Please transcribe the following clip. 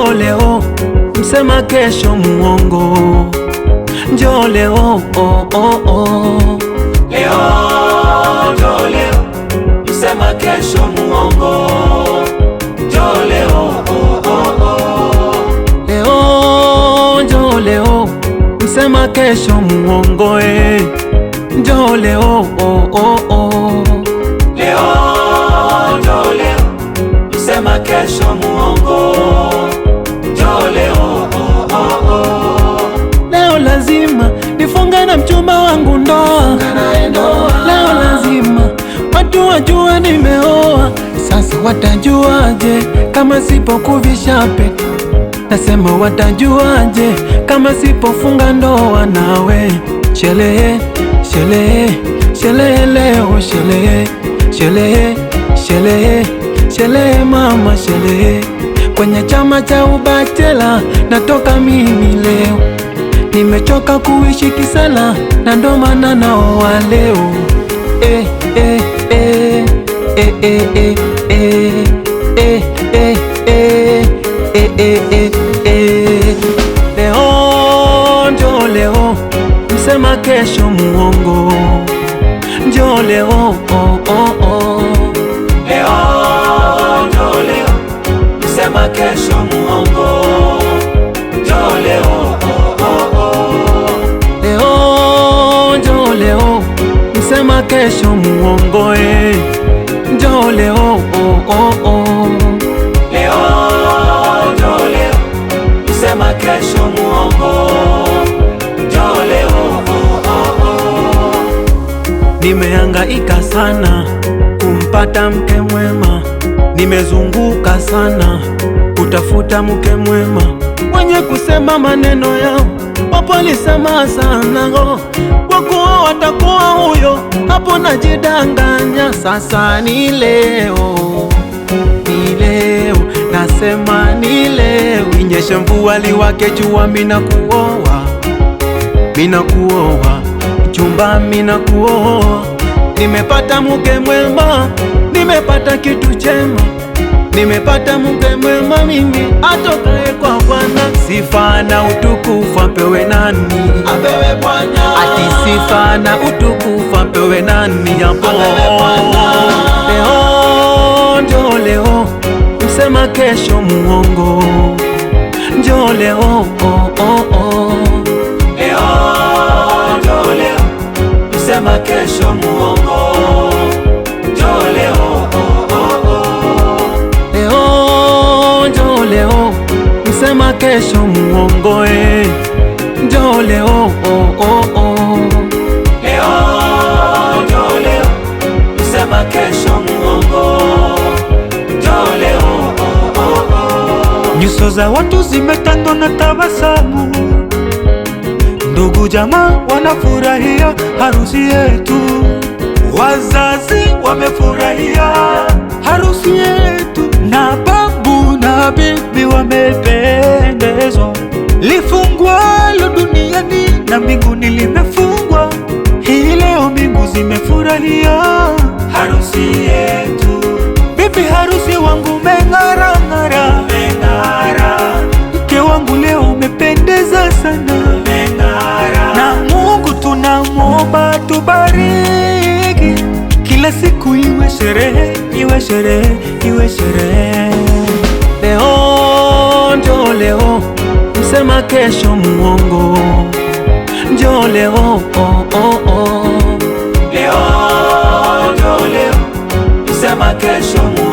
njoo leo, msema kesho muongo. Njoo leo, oh, oh, oh. Leo, njoo leo, msema kesho muongo. Njoo leo, oh, oh, oh. Leo, njoo leo, msema kesho muongo, njoo leo, oh, oh, oh. Leo, njoo leo, msema kesho muongo. Njoo leo, oh, oh, oh. Leo lazima nifunge na mchumba wangu ndoa. Leo lazima watu wajue nimeoa. Sasa watajuaje kama sipokuvisha pete? Nasema watajuaje kama sipofunga ndoa nawe? Sherehe, sherehe, sherehe leo, sherehe, sherehe, sherehe, sherehe mama, sherehe. Kwenye chama cha ubachela natoka mimi leo, nimechoka kuishi kisela na ndo maana naoa leo. Eh, eh, eh, eh, eh, eh, eh, eh, eh, eh, eh, eh, eh. Leo, njoo leo, msema kesho muongo. Njoo leo, oh, oh, oh. Leo, njoo leo, msema kesho muongo. Njoo leo, oh, oh, oh. Leo, njoo leo, msema kesho muongo, njoo leo, oh, oh, oh. Leo, njoo leo, msema kesho muongo. Njoo leo, oh, oh, oh. Nimehangaika sana kumpata mke mwema, nimezunguka sana kutafuta mke mwema. Wenye kusema maneno yao wapo walisema sana, wakuwa watakuwa huyo, hapo najidanganya. Sasa ni leo, ni leo, nasema ni leo. Inyeshe mvua liwake jua, mina kuoa, mina kuoa, mchumba mina kuoa. Nimepata mke mwema, nimepata kitu chema, nimepata mke mwema mimi atokaye kwa Bwana. Sifa na utukufu apewe nani? Apewe Bwana. Ati sifa na utukufu apewe nani? Hapo Apewe Bwana. Leo, njoo leo, msema kesho muongo. Njoo leo, oh, oh, oh. Leo, njoo leo, msema kesho muongo. Njoo leo, oh, oh, oh. Leo, njoo leo, msema kesho muongo, njoo leo, oh, oh, oh. Leo, njoo leo, msema kesho muongo. Njoo leo, oh, oh, oh. Nyuso za watu zimetandwa na tabasamu, ndugu jamaa wanafurahia harusi yetu, wazazi wamefurahia harusi yetu, na babu na bibi wamependezwa. Lifungwalo duniani na mbinguni limefungwa, hii leo mbingu zimefurahia harusi yetu. Bibi harusi wangu meng'ara ng'ara, meng'ara. Mke wangu leo umependeza sana, meng'ara. Na Mungu tunamwomba tubariki, kila siku iwe sherehe, iwe sherehe, iwe sherehe. Leo, njoo leo, msema kesho muongo. Njoo leo, oh, oh, oh. Leo, njoo leo, msema kesho muongo.